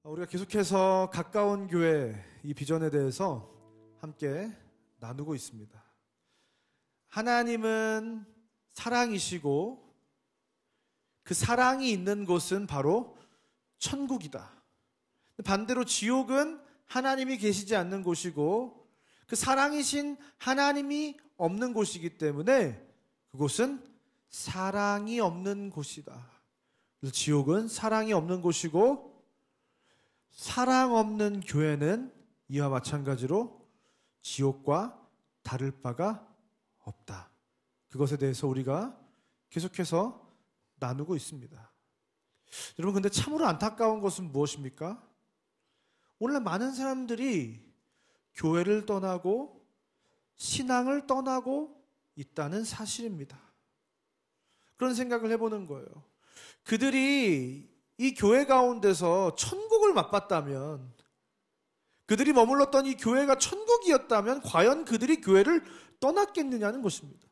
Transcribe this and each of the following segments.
우리가 계속해서 가까운 교회 이 비전에 대해서 함께 나누고 있습니다. 하나님은 사랑이시고 그 사랑이 있는 곳은 바로 천국이다. 반대로 지옥은 하나님이 계시지 않는 곳이고 그 사랑이신 하나님이 없는 곳이기 때문에 그곳은 사랑이 없는 곳이다. 그래서 지옥은 사랑이 없는 곳이고 사랑 없는 교회는 이와 마찬가지로 지옥과 다를 바가 없다. 그것에 대해서 우리가 계속해서 나누고 있습니다. 여러분, 근데 참으로 안타까운 것은 무엇입니까? 오늘 많은 사람들이 교회를 떠나고 신앙을 떠나고 있다는 사실입니다. 그런 생각을 해보는 거예요. 그들이 이 교회 가운데서 천국을 맛봤다면, 그들이 머물렀던 이 교회가 천국이었다면 과연 그들이 교회를 떠났겠느냐는 것입니다.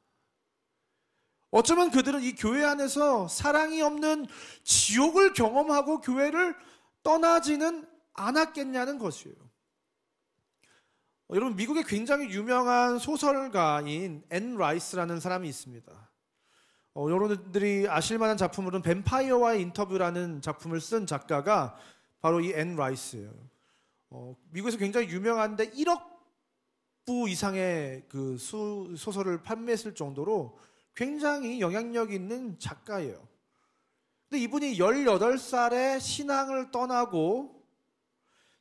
어쩌면 그들은 이 교회 안에서 사랑이 없는 지옥을 경험하고 교회를 떠나지는 않았겠냐는 것이에요. 여러분, 미국의 굉장히 유명한 소설가인 앤 라이스라는 사람이 있습니다. 여러분들이 아실 만한 작품으로는 뱀파이어와의 인터뷰라는 작품을 쓴 작가가 바로 이 앤 라이스예요. 미국에서 굉장히 유명한데 1억 부 이상의 그 소설을 판매했을 정도로 굉장히 영향력 있는 작가예요. 근데 이분이 18살에 신앙을 떠나고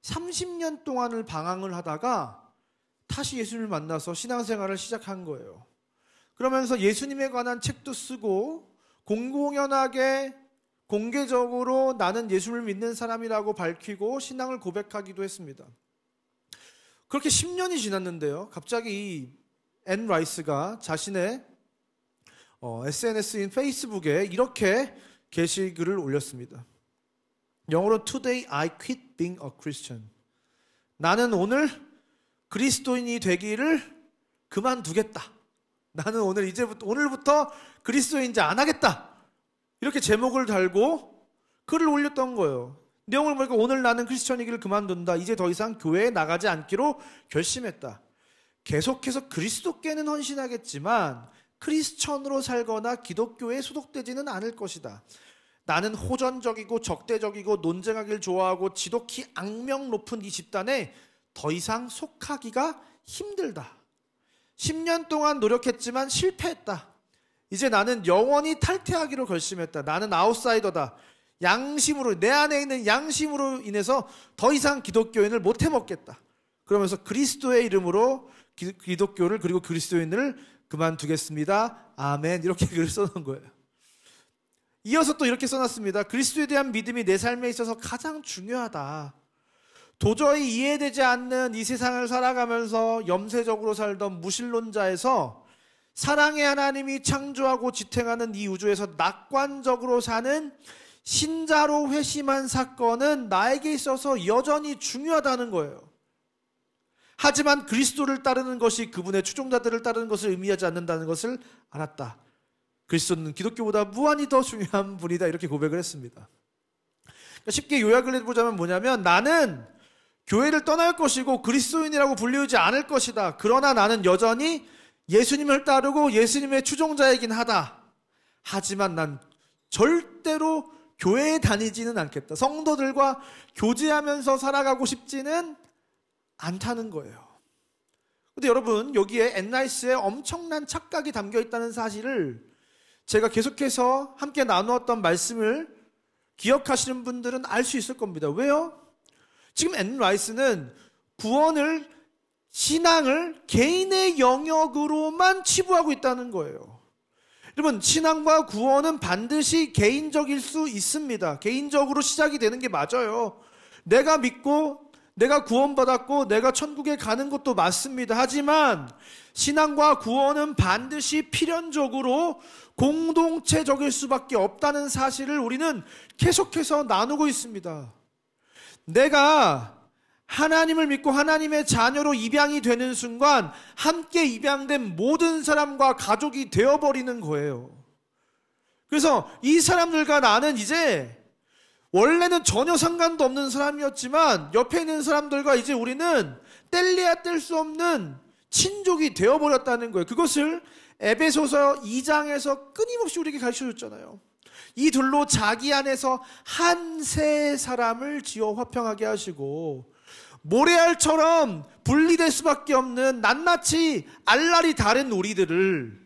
30년 동안을 방황을 하다가 다시 예수님을 만나서 신앙생활을 시작한 거예요. 그러면서 예수님에 관한 책도 쓰고 공공연하게 공개적으로 나는 예수를 믿는 사람이라고 밝히고 신앙을 고백하기도 했습니다. 그렇게 10년이 지났는데요. 갑자기 이 앤 라이스가 자신의 SNS인 페이스북에 이렇게 게시글을 올렸습니다. 영어로 Today I quit being a Christian. 나는 오늘 그리스도인이 되기를 그만두겠다. 나는 오늘부터 그리스도인 이제 안 하겠다. 이렇게 제목을 달고 글을 올렸던 거예요. 내용을 보니까 오늘 나는 크리스천이기를 그만둔다. 이제 더 이상 교회에 나가지 않기로 결심했다. 계속해서 그리스도께는 헌신하겠지만 크리스천으로 살거나 기독교에 소속되지는 않을 것이다. 나는 호전적이고 적대적이고 논쟁하기를 좋아하고 지독히 악명 높은 이 집단에 더 이상 속하기가 힘들다. 10년 동안 노력했지만 실패했다. 이제 나는 영원히 탈퇴하기로 결심했다. 나는 아웃사이더다. 양심으로, 내 안에 있는 양심으로 인해서 더 이상 기독교인을 못 해먹겠다. 그러면서 그리스도의 이름으로 기독교를 그리고 그리스도인을 그만두겠습니다. 아멘. 이렇게 글을 써놓은 거예요. 이어서 또 이렇게 써놨습니다. 그리스도에 대한 믿음이 내 삶에 있어서 가장 중요하다. 도저히 이해되지 않는 이 세상을 살아가면서 염세적으로 살던 무신론자에서 사랑의 하나님이 창조하고 지탱하는 이 우주에서 낙관적으로 사는 신자로 회심한 사건은 나에게 있어서 여전히 중요하다는 거예요. 하지만 그리스도를 따르는 것이 그분의 추종자들을 따르는 것을 의미하지 않는다는 것을 알았다. 그리스도는 기독교보다 무한히 더 중요한 분이다. 이렇게 고백을 했습니다. 쉽게 요약을 해보자면 뭐냐면, 나는 교회를 떠날 것이고 그리스도인이라고 불리우지 않을 것이다. 그러나 나는 여전히 예수님을 따르고 예수님의 추종자이긴 하다. 하지만 난 절대로 교회에 다니지는 않겠다. 성도들과 교제하면서 살아가고 싶지는 않다는 거예요. 근데 여러분, 여기에 앤 라이스의 엄청난 착각이 담겨 있다는 사실을 제가 계속해서 함께 나누었던 말씀을 기억하시는 분들은 알 수 있을 겁니다. 왜요? 지금 앤 라이스는 구원을, 신앙을 개인의 영역으로만 치부하고 있다는 거예요. 여러분, 신앙과 구원은 반드시 개인적일 수 있습니다. 개인적으로 시작이 되는 게 맞아요. 내가 믿고 내가 구원받았고 내가 천국에 가는 것도 맞습니다. 하지만 신앙과 구원은 반드시 필연적으로 공동체적일 수밖에 없다는 사실을 우리는 계속해서 나누고 있습니다. 내가 하나님을 믿고 하나님의 자녀로 입양이 되는 순간 함께 입양된 모든 사람과 가족이 되어버리는 거예요. 그래서 이 사람들과 나는 이제 원래는 전혀 상관도 없는 사람이었지만 옆에 있는 사람들과 이제 우리는 뗄래야 뗄 수 없는 친족이 되어버렸다는 거예요. 그것을 에베소서 2장에서 끊임없이 우리에게 가르쳐줬잖아요. 이 둘로 자기 안에서 한 세 사람을 지어 화평하게 하시고, 모래알처럼 분리될 수밖에 없는 낱낱이 알랄이 다른 우리들을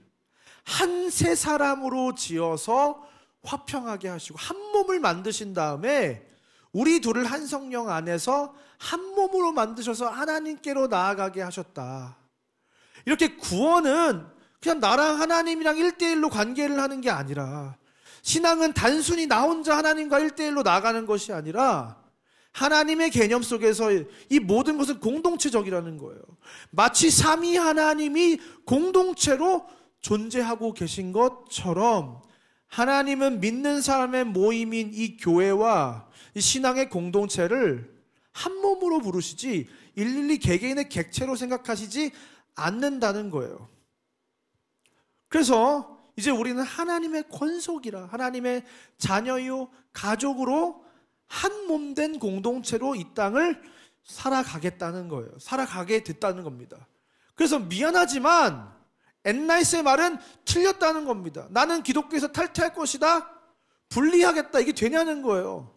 한 세 사람으로 지어서 화평하게 하시고 한 몸을 만드신 다음에 우리 둘을 한 성령 안에서 한 몸으로 만드셔서 하나님께로 나아가게 하셨다. 이렇게 구원은 그냥 나랑 하나님이랑 1대1로 관계를 하는 게 아니라, 신앙은 단순히 나 혼자 하나님과 1대1로 나아가는 것이 아니라 하나님의 개념 속에서 이 모든 것은 공동체적이라는 거예요. 마치 삼위 하나님이 공동체로 존재하고 계신 것처럼 하나님은 믿는 사람의 모임인 이 교회와 이 신앙의 공동체를 한 몸으로 부르시지 일일이 개개인의 객체로 생각하시지 않는다는 거예요. 그래서 이제 우리는 하나님의 권속이라, 하나님의 자녀요 가족으로 한 몸 된 공동체로 이 땅을 살아가겠다는 거예요. 살아가게 됐다는 겁니다. 그래서 미안하지만 엔라이스의 말은 틀렸다는 겁니다. 나는 기독교에서 탈퇴할 것이다, 분리하겠다, 이게 되냐는 거예요.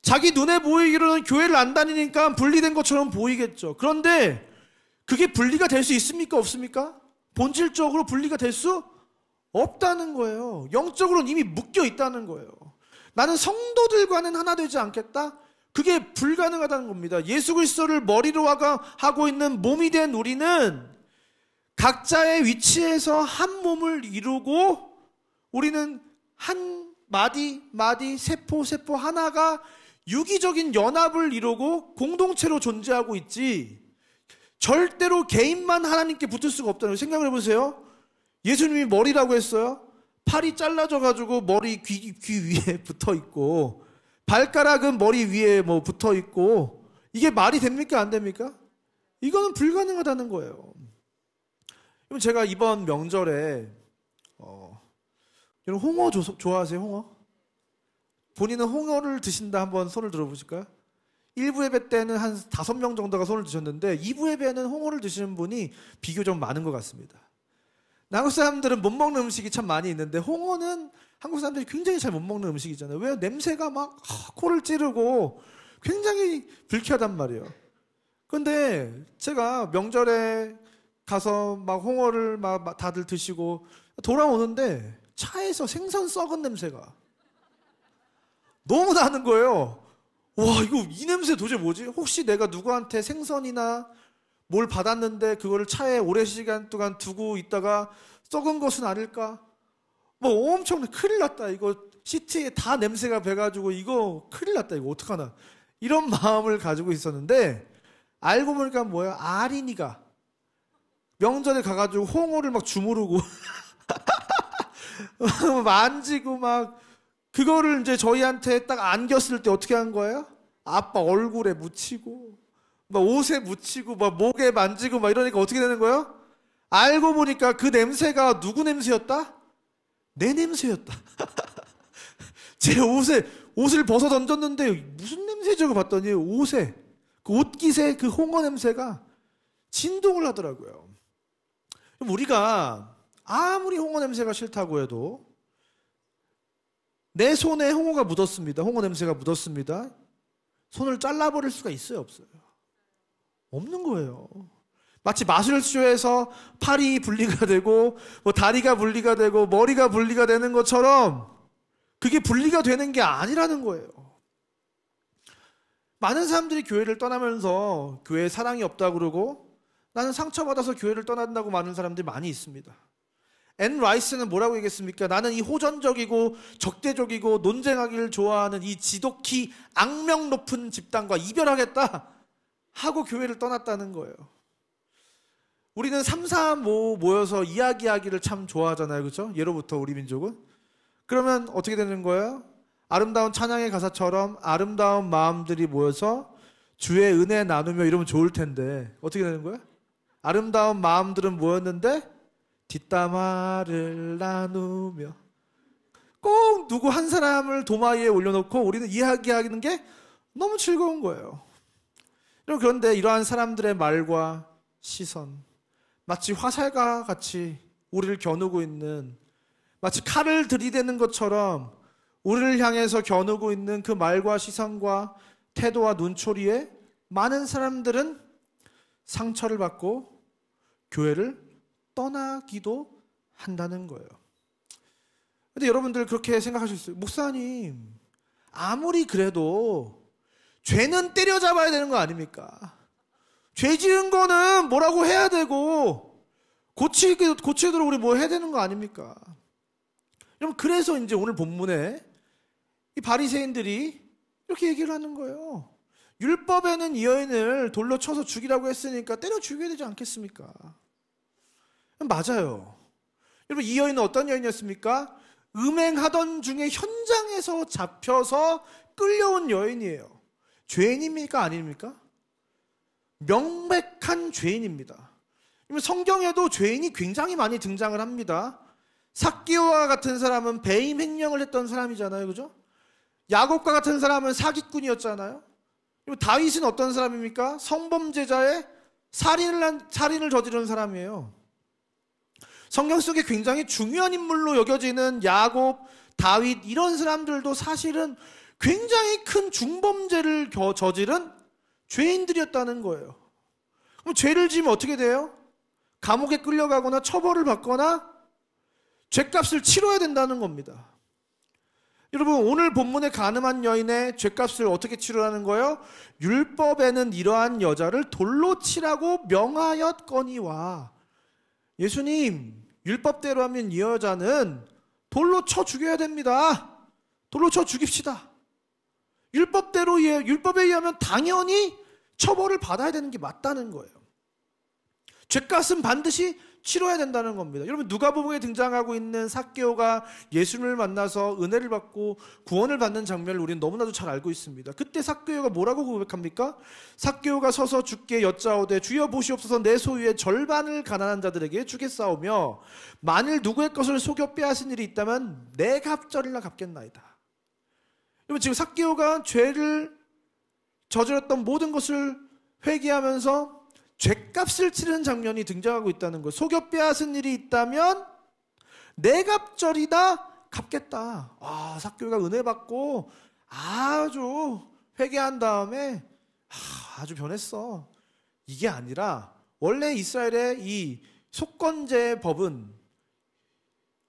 자기 눈에 보이기로는 교회를 안 다니니까 분리된 것처럼 보이겠죠. 그런데 그게 분리가 될 수 있습니까? 없습니까? 본질적으로 분리가 될 수 없다는 거예요. 영적으로는 이미 묶여 있다는 거예요. 나는 성도들과는 하나 되지 않겠다? 그게 불가능하다는 겁니다. 예수 그리스도를 머리로 하고 있는 몸이 된 우리는 각자의 위치에서 한 몸을 이루고, 우리는 한 마디 세포 하나가 유기적인 연합을 이루고 공동체로 존재하고 있지, 절대로 개인만 하나님께 붙을 수가 없다는 거예요. 생각을 해보세요. 예수님이 머리라고 했어요. 팔이 잘라져가지고 머리 귀 위에 붙어 있고, 발가락은 머리 위에 뭐 붙어 있고, 이게 말이 됩니까? 안 됩니까? 이거는 불가능하다는 거예요. 그럼 제가 이번 명절에 여러분 홍어 좋아하세요? 홍어? 본인은 홍어를 드신다 한번 손을 들어보실까요? 1부 예배 때는 한 5명 정도가 손을 드셨는데 2부 예배는 홍어를 드시는 분이 비교적 많은 것 같습니다. 한국 사람들은 못 먹는 음식이 참 많이 있는데 홍어는 한국 사람들이 굉장히 잘 못 먹는 음식이잖아요. 왜요? 냄새가 막 코를 찌르고 굉장히 불쾌하단 말이에요. 근데 제가 명절에 가서 막 홍어를 막 다들 드시고 돌아오는데 차에서 생선 썩은 냄새가 너무 나는 거예요. 와, 이거 이 냄새 도대체 뭐지? 혹시 내가 누구한테 생선이나 뭘 받았는데 그거를 차에 오랜 시간 동안 두고 있다가 썩은 것은 아닐까? 뭐 엄청 큰일 났다. 이거 시트에 다 냄새가 배가지고 이거 큰일 났다. 이거 어떡하나. 이런 마음을 가지고 있었는데 알고 보니까 뭐예요? 아린이가 명절에 가가지고 홍어를 막 주무르고 만지고 막 그거를 이제 저희한테 딱 안겼을 때 어떻게 한 거예요? 아빠 얼굴에 묻히고 막 옷에 묻히고 막 목에 만지고 막 이러니까 어떻게 되는 거예요? 알고 보니까 그 냄새가 누구 냄새였다? 내 냄새였다. 제 옷을 벗어 던졌는데 무슨 냄새죠? 봤더니 옷에 그 옷깃에 그 홍어 냄새가 진동을 하더라고요. 그럼 우리가 아무리 홍어 냄새가 싫다고 해도 내 손에 홍어가 묻었습니다. 홍어 냄새가 묻었습니다. 손을 잘라버릴 수가 있어요? 없어요? 없는 거예요. 마치 마술쇼에서 팔이 분리가 되고 뭐 다리가 분리가 되고 머리가 분리가 되는 것처럼 그게 분리가 되는 게 아니라는 거예요. 많은 사람들이 교회를 떠나면서 교회에 사랑이 없다고 그러고 나는 상처받아서 교회를 떠난다고 많은 사람들이 많이 있습니다. 앤 라이스는 뭐라고 얘기했습니까? 나는 이 호전적이고 적대적이고 논쟁하기를 좋아하는 이 지독히 악명 높은 집단과 이별하겠다 하고 교회를 떠났다는 거예요. 우리는 3, 4, 5 모여서 이야기하기를 참 좋아하잖아요. 그렇죠? 예로부터 우리 민족은. 그러면 어떻게 되는 거예요? 아름다운 찬양의 가사처럼 아름다운 마음들이 모여서 주의 은혜 나누며 이러면 좋을 텐데 어떻게 되는 거예요? 아름다운 마음들은 모였는데 뒷담화를 나누며 꼭 누구 한 사람을 도마 위에 올려놓고 우리는 이야기하는 게 너무 즐거운 거예요. 그런데 이러한 사람들의 말과 시선, 마치 화살과 같이 우리를 겨누고 있는, 마치 칼을 들이대는 것처럼 우리를 향해서 겨누고 있는 그 말과 시선과 태도와 눈초리에 많은 사람들은 상처를 받고 교회를 떠나기도 한다는 거예요. 근데 여러분들 그렇게 생각하실 수 있어요. 목사님, 아무리 그래도 죄는 때려잡아야 되는 거 아닙니까? 죄 지은 거는 뭐라고 해야 되고 고치도록 우리 뭐 해야 되는 거 아닙니까? 여러분, 그래서 이제 오늘 본문에 이 바리새인들이 이렇게 얘기를 하는 거예요. 율법에는 이 여인을 돌로 쳐서 죽이라고 했으니까 때려 죽여야 되지 않겠습니까? 맞아요. 여러분, 이 여인은 어떤 여인이었습니까? 음행하던 중에 현장에서 잡혀서 끌려온 여인이에요. 죄인입니까? 아닙니까? 명백한 죄인입니다. 성경에도 죄인이 굉장히 많이 등장을 합니다. 삭개오와 같은 사람은 배임 횡령을 했던 사람이잖아요. 그죠? 야곱과 같은 사람은 사기꾼이었잖아요. 다윗은 어떤 사람입니까? 성범죄자의 살인을 저지른 사람이에요. 성경 속에 굉장히 중요한 인물로 여겨지는 야곱, 다윗 이런 사람들도 사실은 굉장히 큰 중범죄를 저지른 죄인들이었다는 거예요. 그럼 죄를 지으면 어떻게 돼요? 감옥에 끌려가거나 처벌을 받거나 죄값을 치러야 된다는 겁니다. 여러분, 오늘 본문의 간음한 여인의 죄값을 어떻게 치르라는 거예요? 율법에는 이러한 여자를 돌로 치라고 명하였거니와. 예수님, 율법대로 하면 이 여자는 돌로 쳐 죽여야 됩니다. 돌로 쳐 죽입시다. 율법에 의하면 당연히 처벌을 받아야 되는 게 맞다는 거예요. 죄값은 반드시 치러야 된다는 겁니다. 여러분, 누가복음에 등장하고 있는 삭개오가 예수님을 만나서 은혜를 받고 구원을 받는 장면을 우리는 너무나도 잘 알고 있습니다. 그때 삭개오가 뭐라고 고백합니까? 삭개오가 서서 주께 여짜오되 주여 보시옵소서, 내 소유의 절반을 가난한 자들에게 주겠사오며 만일 누구의 것을 속여 빼앗은 일이 있다면 내 갑절이나 갚겠나이다. 여러분, 지금 삭개오가 죄를 저질렀던 모든 것을 회개하면서 죄값을 치르는 장면이 등장하고 있다는 거예요. 속여 빼앗은 일이 있다면 내 갑절이다 갚겠다. 삭개오가 은혜 받고 아주 회개한 다음에 아주 변했어. 이게 아니라 원래 이스라엘의 이 속건제 법은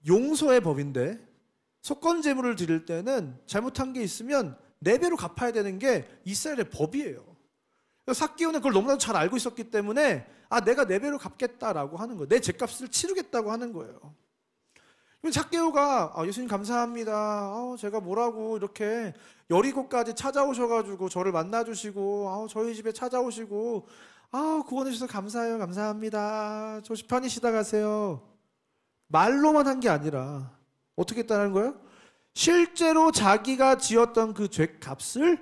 용서의 법인데, 속건제물을 드릴 때는 잘못한 게 있으면 4배로 갚아야 되는 게 이스라엘의 법이에요. 삭개오는 그걸 너무나도 잘 알고 있었기 때문에 내가 4배로 갚겠다라고 하는 거예요. 내 죄값을 치르겠다고 하는 거예요. 삭개오가 예수님 감사합니다. 제가 뭐라고 이렇게 여리고까지 찾아오셔가지고 저를 만나주시고 저희 집에 찾아오시고 구원해 주셔서 감사해요. 감사합니다. 조시 편히 쉬다 가세요. 말로만 한 게 아니라 어떻게 했다는 거예요? 실제로 자기가 지었던 그 죄값을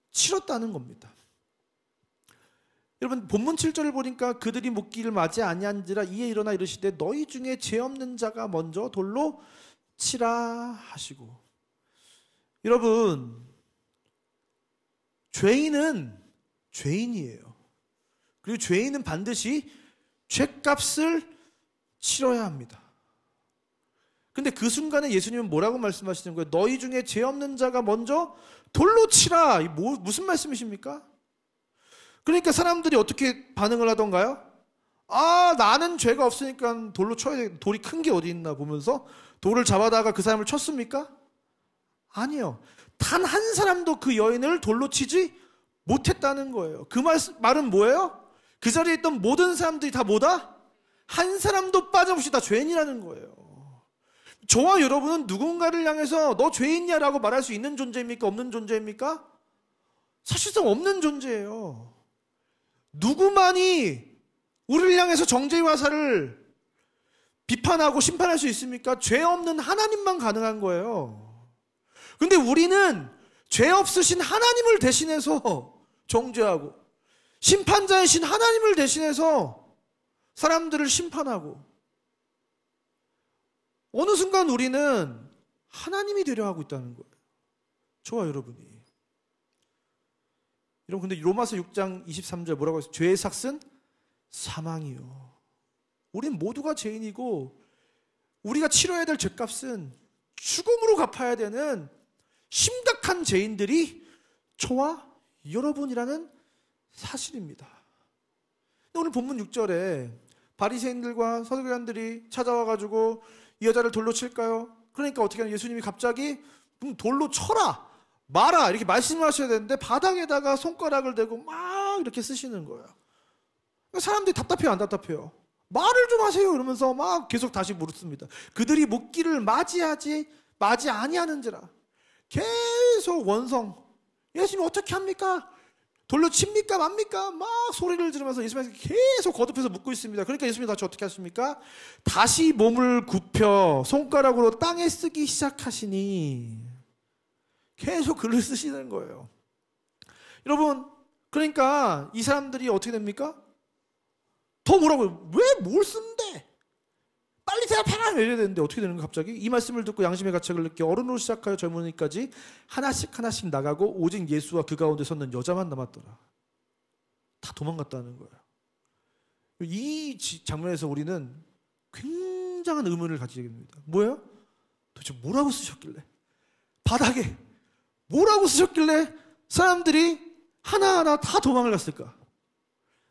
치렀다는 겁니다. 여러분, 본문 7절을 보니까 그들이 묻기를 맞이 아니한지라 이에 일어나 이르시되 너희 중에 죄 없는 자가 먼저 돌로 치라 하시고. 여러분, 죄인은 죄인이에요. 그리고 죄인은 반드시 죄값을 치러야 합니다. 근데 그 순간에 예수님은 뭐라고 말씀하시는 거예요? 너희 중에 죄 없는 자가 먼저 돌로 치라. 무슨 말씀이십니까? 그러니까 사람들이 어떻게 반응을 하던가요? 나는 죄가 없으니까 돌로 쳐야 돼. 돌이 큰 게 어디 있나 보면서 돌을 잡아다가 그 사람을 쳤습니까? 아니요. 단 한 사람도 그 여인을 돌로 치지 못했다는 거예요. 그 말은 뭐예요? 그 자리에 있던 모든 사람들이 다 뭐다? 한 사람도 빠짐없이 다 죄인이라는 거예요. 저와 여러분은 누군가를 향해서 너 죄인이야라고 말할 수 있는 존재입니까? 없는 존재입니까? 사실상 없는 존재예요. 누구만이 우리를 향해서 정죄의 화살을 비판하고 심판할 수 있습니까? 죄 없는 하나님만 가능한 거예요. 그런데 우리는 죄 없으신 하나님을 대신해서 정죄하고 심판자이신 하나님을 대신해서 사람들을 심판하고, 어느 순간 우리는 하나님이 되려 하고 있다는 거예요. 저와 여러분이. 여러분, 근데 로마서 6장 23절 뭐라고 했어요? 죄의 삭은 사망이요. 우린 모두가 죄인이고 우리가 치러야 될 죄값은 죽음으로 갚아야 되는 심각한 죄인들이 저와 여러분이라는 사실입니다. 오늘 본문 6절에 바리새인들과 서기관들이 찾아와가지고 이 여자를 돌로 칠까요? 그러니까 어떻게 하면 예수님이 갑자기 돌로 쳐라, 마라 이렇게 말씀하셔야 되는데 바닥에다가 손가락을 대고 막 이렇게 쓰시는 거예요. 사람들이 답답해요, 안 답답해요? 말을 좀 하세요 이러면서 막 계속 다시 물었습니다. 그들이 묻기를 맞이 아니하는지라. 계속 원성. 예수님 어떻게 합니까? 돌로 칩니까 맙니까? 막 소리를 지르면서 예수님께서 계속 거듭해서 묻고 있습니다. 그러니까 예수님이 다시 어떻게 하십니까? 다시 몸을 굽혀 손가락으로 땅에 쓰기 시작하시니 계속 글을 쓰시는 거예요. 여러분, 그러니까 이 사람들이 어떻게 됩니까? 더 뭐라고요? 왜 뭘 쓴대? 빨리 대답해라! 이래야 되는데 어떻게 되는 거야 갑자기? 이 말씀을 듣고 양심의 가책을 느껴 어른으로 시작하여 젊은이까지 하나씩 나가고 오직 예수와 그 가운데 섰는 여자만 남았더라. 다 도망갔다는 거예요. 이 장면에서 우리는 굉장한 의문을 가지게 됩니다. 뭐예요? 도대체 뭐라고 쓰셨길래? 바닥에 뭐라고 쓰셨길래 사람들이 하나하나 다 도망을 갔을까?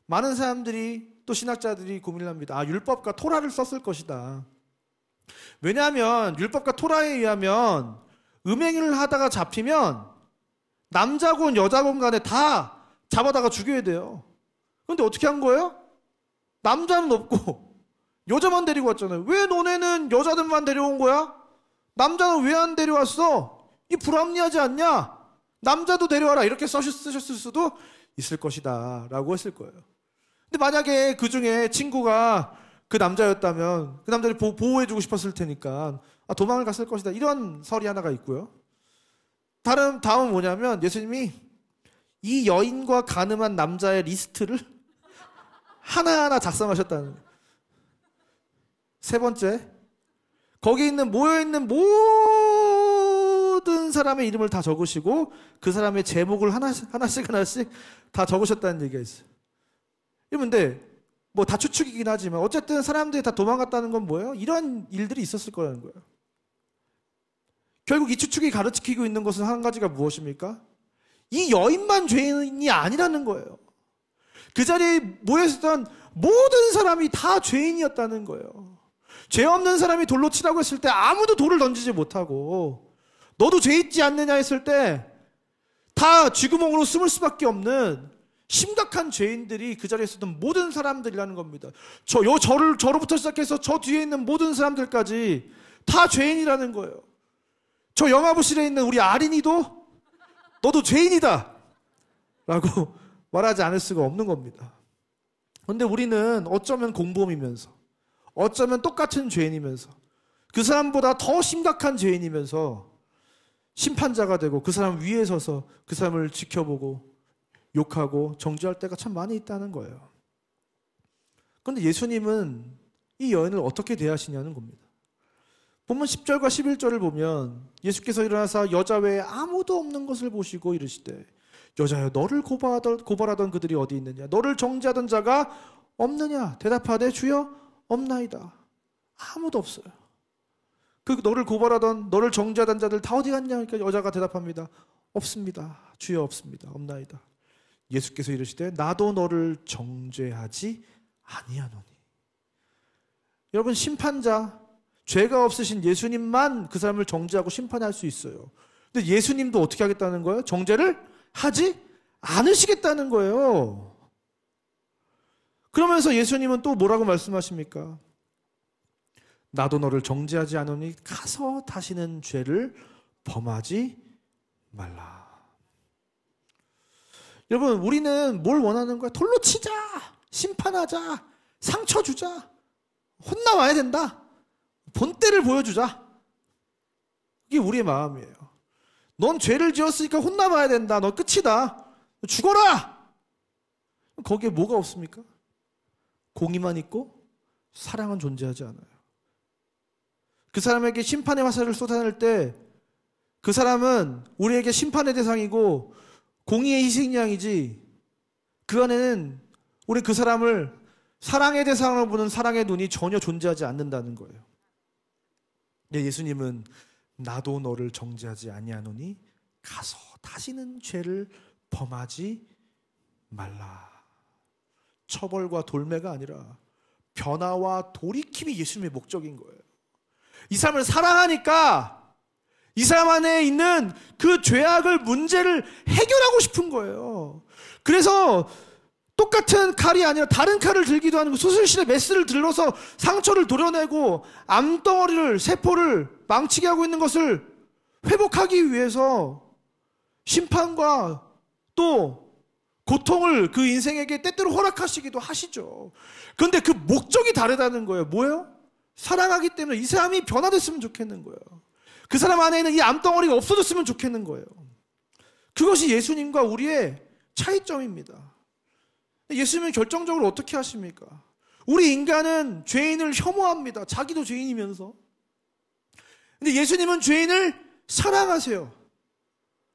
많은 사람들이 또 신학자들이 고민을 합니다. 율법과 토라를 썼을 것이다. 왜냐하면 율법과 토라에 의하면 음행을 하다가 잡히면 남자건 여자건 간에 다 잡아다가 죽여야 돼요. 그런데 어떻게 한 거예요? 남자는 없고 여자만 데리고 왔잖아요. 왜 너네는 여자들만 데려온 거야? 남자는 왜 안 데려왔어? 이 불합리하지 않냐? 남자도 데려와라. 이렇게 쓰셨을 수도 있을 것이다 라고 했을 거예요. 근데 만약에 그 중에 친구가 그 남자였다면 그 남자를 보호해주고 싶었을 테니까 도망을 갔을 것이다. 이런 설이 하나가 있고요. 다음은 뭐냐면 예수님이 이 여인과 가늠한 남자의 리스트를 하나하나 작성하셨다는 거예요. 세 번째, 거기 모여있는 모든 사람의 이름을 다 적으시고 그 사람의 제목을 하나씩 다 적으셨다는 얘기가 있어요. 근데 뭐 다 추측이긴 하지만 어쨌든 사람들이 다 도망갔다는 건 뭐예요? 이런 일들이 있었을 거라는 거예요. 결국 이 추측이 가르치고 있는 것은 한 가지가 무엇입니까? 이 여인만 죄인이 아니라는 거예요. 그 자리에 모여있었던 모든 사람이 다 죄인이었다는 거예요. 죄 없는 사람이 돌로 치라고 했을 때 아무도 돌을 던지지 못하고 너도 죄 있지 않느냐 했을 때 다 쥐구멍으로 숨을 수밖에 없는 심각한 죄인들이 그 자리에 있었던 모든 사람들이라는 겁니다. 저로부터 시작해서 저 뒤에 있는 모든 사람들까지 다 죄인이라는 거예요. 저 영화부실에 있는 우리 아린이도 너도 죄인이다 라고 말하지 않을 수가 없는 겁니다. 그런데 우리는 어쩌면 공범이면서 어쩌면 똑같은 죄인이면서 그 사람보다 더 심각한 죄인이면서 심판자가 되고 그 사람 위에 서서 그 사람을 지켜보고 욕하고 정죄할 때가 참 많이 있다는 거예요. 그런데 예수님은 이 여인을 어떻게 대하시냐는 겁니다. 본문 10절과 11절을 보면 예수께서 일어나사 여자 외에 아무도 없는 것을 보시고 이르시되 여자여 너를 고발하던 그들이 어디 있느냐? 너를 정죄하던 자가 없느냐? 대답하되 주여 없나이다. 아무도 없어요. 그 너를 고발하던 너를 정죄하던 자들 다 어디 갔냐? 그러니까 여자가 대답합니다. 없습니다. 주여 없습니다. 없나이다. 예수께서 이르시되 나도 너를 정죄하지 아니하노니. 여러분, 심판자, 죄가 없으신 예수님만 그 사람을 정죄하고 심판할 수 있어요. 근데 예수님도 어떻게 하겠다는 거예요? 정죄를 하지 않으시겠다는 거예요. 그러면서 예수님은 또 뭐라고 말씀하십니까? 나도 너를 정죄하지 않으니 가서 다시는 죄를 범하지 말라. 여러분, 우리는 뭘 원하는 거야? 돌로 치자, 심판하자, 상처 주자, 혼나와야 된다, 본때를 보여주자. 이게 우리의 마음이에요. 넌 죄를 지었으니까 혼나봐야 된다. 너 끝이다. 죽어라. 거기에 뭐가 없습니까? 공의만 있고 사랑은 존재하지 않아요. 그 사람에게 심판의 화살을 쏟아낼 때 그 사람은 우리에게 심판의 대상이고 공의의 희생양이지, 그 안에는 우리 그 사람을 사랑의 대상으로 보는 사랑의 눈이 전혀 존재하지 않는다는 거예요. 예수님은 나도 너를 정죄하지 아니하노니 가서 다시는 죄를 범하지 말라. 처벌과 돌매가 아니라 변화와 돌이킴이 예수님의 목적인 거예요. 이 사람을 사랑하니까 이 사람 안에 있는 그 죄악을, 문제를 해결하고 싶은 거예요. 그래서 똑같은 칼이 아니라 다른 칼을 들기도 하는, 수술실에 메스를 들러서 상처를 도려내고 암덩어리를, 세포를 망치게 하고 있는 것을 회복하기 위해서 심판과 또 고통을 그 인생에게 때때로 허락하시기도 하시죠. 그런데 그 목적이 다르다는 거예요. 뭐예요? 사랑하기 때문에 이 사람이 변화됐으면 좋겠는 거예요. 그 사람 안에 있는 이 암덩어리가 없어졌으면 좋겠는 거예요. 그것이 예수님과 우리의 차이점입니다. 예수님은 결정적으로 어떻게 하십니까? 우리 인간은 죄인을 혐오합니다. 자기도 죄인이면서. 근데 예수님은 죄인을 사랑하세요.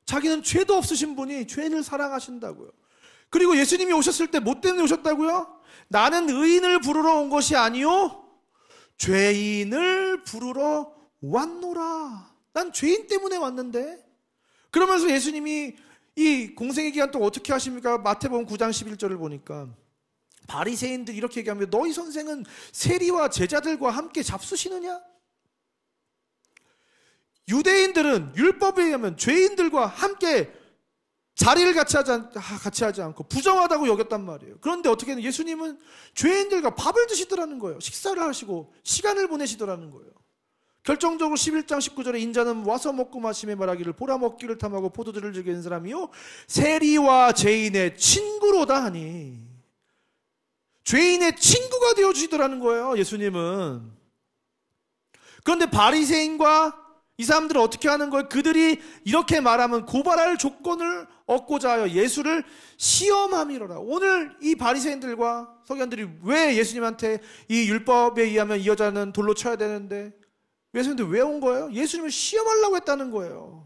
자기는 죄도 없으신 분이 죄인을 사랑하신다고요. 그리고 예수님이 오셨을 때 뭐 때문에 오셨다고요? 나는 의인을 부르러 온 것이 아니요 죄인을 부르러 왔노라. 난 죄인 때문에 왔는데. 그러면서 예수님이 이 공생의 기간 동안 어떻게 하십니까? 마태복음 9장 11절을 보니까 바리새인들이 이렇게 얘기합니다. 너희 선생은 세리와 제자들과 함께 잡수시느냐? 유대인들은 율법에 의하면 죄인들과 함께 자리를 같이 하지 않고 부정하다고 여겼단 말이에요. 그런데 어떻게 했냐? 예수님은 죄인들과 밥을 드시더라는 거예요. 식사를 하시고 시간을 보내시더라는 거예요. 결정적으로 11장 19절에 인자는 와서 먹고 마시며 말하기를 보라 먹기를 탐하고 포도주를 즐기는 사람이요 세리와 죄인의 친구로다 하니, 죄인의 친구가 되어주시더라는 거예요, 예수님은. 그런데 바리새인과 이 사람들은 어떻게 하는 거예요? 그들이 이렇게 말하면 고발할 조건을 얻고자 하여 예수를 시험함이로라. 오늘 이 바리새인들과 서기관들이 왜 예수님한테 이 율법에 의하면 이 여자는 돌로 쳐야 되는데, 예수님들 왜 온 거예요? 예수님을 시험하려고 했다는 거예요.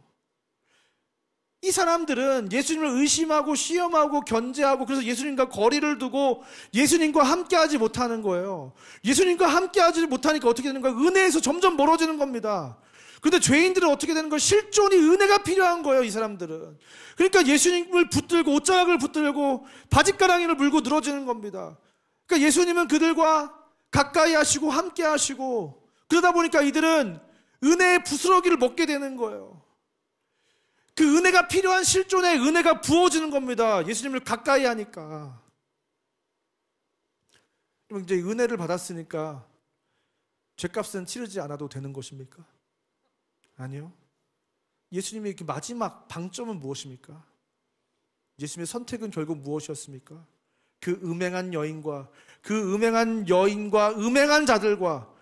이 사람들은 예수님을 의심하고 시험하고 견제하고, 그래서 예수님과 거리를 두고 예수님과 함께하지 못하는 거예요. 예수님과 함께하지 못하니까 어떻게 되는 거예요? 은혜에서 점점 멀어지는 겁니다. 그런데 죄인들은 어떻게 되는 거예요? 실존이 은혜가 필요한 거예요, 이 사람들은. 그러니까 예수님을 붙들고 옷자락을 붙들고 바짓가랑이를 물고 늘어지는 겁니다. 그러니까 예수님은 그들과 가까이 하시고 함께 하시고, 그러다 보니까 이들은 은혜의 부스러기를 먹게 되는 거예요. 그 은혜가 필요한 실존에 은혜가 부어지는 겁니다. 예수님을 가까이 하니까. 그럼 이제 은혜를 받았으니까 죄값은 치르지 않아도 되는 것입니까? 아니요. 예수님의 마지막 방점은 무엇입니까? 예수님의 선택은 결국 무엇이었습니까? 그 음행한 여인과 음행한 자들과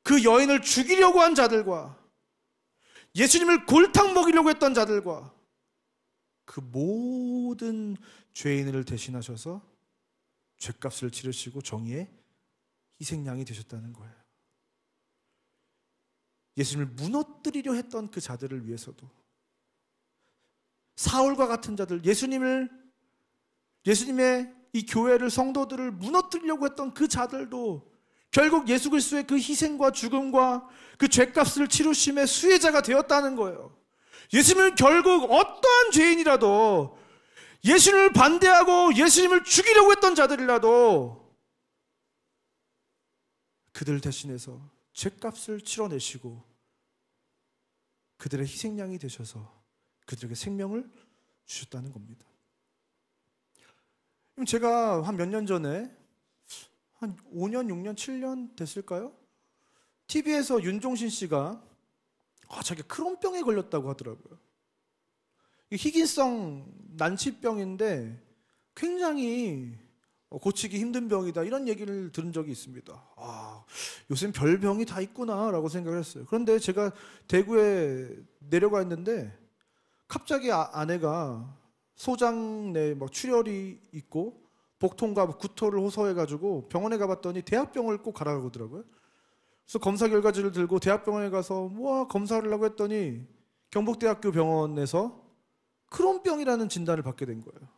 그 여인을 죽이려고 한 자들과 예수님을 골탕 먹이려고 했던 자들과 그 모든 죄인을 대신하셔서 죄값을 치르시고 정의의 희생양이 되셨다는 거예요. 예수님을 무너뜨리려 했던 그 자들을 위해서도, 사울과 같은 자들, 예수님의 이 교회를, 성도들을 무너뜨리려고 했던 그 자들도 결국 예수 그리스도의 그 희생과 죽음과 그 죄값을 치루심의 수혜자가 되었다는 거예요. 예수님은 결국 어떠한 죄인이라도, 예수님을 반대하고 예수님을 죽이려고 했던 자들이라도 그들 대신해서 죄값을 치러내시고 그들의 희생양이 되셔서 그들에게 생명을 주셨다는 겁니다. 제가 한 몇 년 전에, 한 5년, 6년, 7년 됐을까요? TV에서 윤종신 씨가 자기가 크론병에 걸렸다고 하더라고요. 희귀성 난치병인데 굉장히 고치기 힘든 병이다, 이런 얘기를 들은 적이 있습니다. 요새는 별병이 다 있구나라고 생각을 했어요. 그런데 제가 대구에 내려가 있는데 갑자기 아내가 소장 내 출혈이 있고 복통과 구토를 호소해가지고 병원에 가봤더니 대학병을 꼭 가라고 하더라고요. 그래서 검사 결과지를 들고 대학병원에 가서 검사를 하려고 했더니 경북대학교 병원에서 크론병이라는 진단을 받게 된 거예요.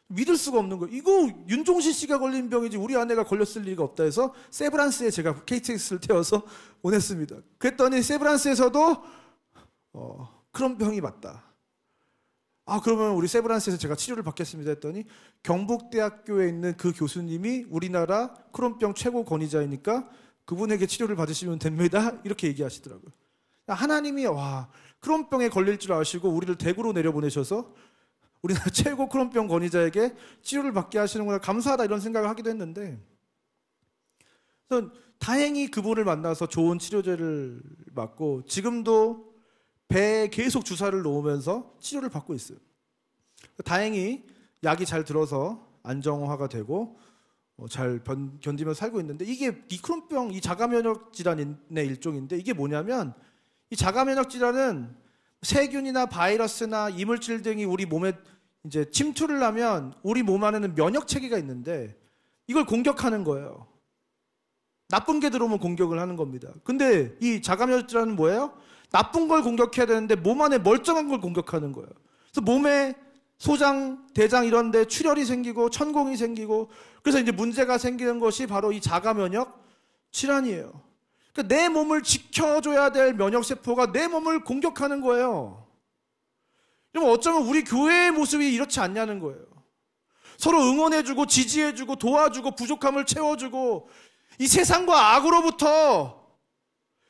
믿을 수가 없는 거예요. 이거 윤종신 씨가 걸린 병이지 우리 아내가 걸렸을 리가 없다 해서 세브란스에 제가 KTX를 태워서 보냈습니다. 그랬더니 세브란스에서도 크론병이 맞다. 그러면 우리 세브란스에서 제가 치료를 받겠습니다 했더니 경북대학교에 있는 그 교수님이 우리나라 크론병 최고 권위자이니까 그분에게 치료를 받으시면 됩니다. 이렇게 얘기하시더라고요. 하나님이 크론병에 걸릴 줄 아시고 우리를 대구로 내려보내셔서 우리나라 최고 크론병 권위자에게 치료를 받게 하시는구나, 감사하다 이런 생각을 하기도 했는데, 그래서 다행히 그분을 만나서 좋은 치료제를 맞고 지금도 배에 계속 주사를 놓으면서 치료를 받고 있어요. 다행히 약이 잘 들어서 안정화가 되고 잘 견디며 살고 있는데, 이게 이 크론병, 이 자가면역 질환의 일종인데, 이게 뭐냐면 이 자가면역 질환은 세균이나 바이러스나 이물질 등이 우리 몸에 이제 침투를 하면 우리 몸 안에는 면역 체계가 있는데 이걸 공격하는 거예요. 나쁜 게 들어오면 공격을 하는 겁니다. 근데 이 자가면역 질환은 뭐예요? 나쁜 걸 공격해야 되는데 몸 안에 멀쩡한 걸 공격하는 거예요. 그래서 몸에 소장, 대장 이런 데 출혈이 생기고 천공이 생기고, 그래서 이제 문제가 생기는 것이 바로 이 자가면역 질환이에요. 그러니까 내 몸을 지켜줘야 될 면역세포가 내 몸을 공격하는 거예요. 그럼 어쩌면 우리 교회의 모습이 이렇지 않냐는 거예요. 서로 응원해주고 지지해주고 도와주고 부족함을 채워주고, 이 세상과 악으로부터,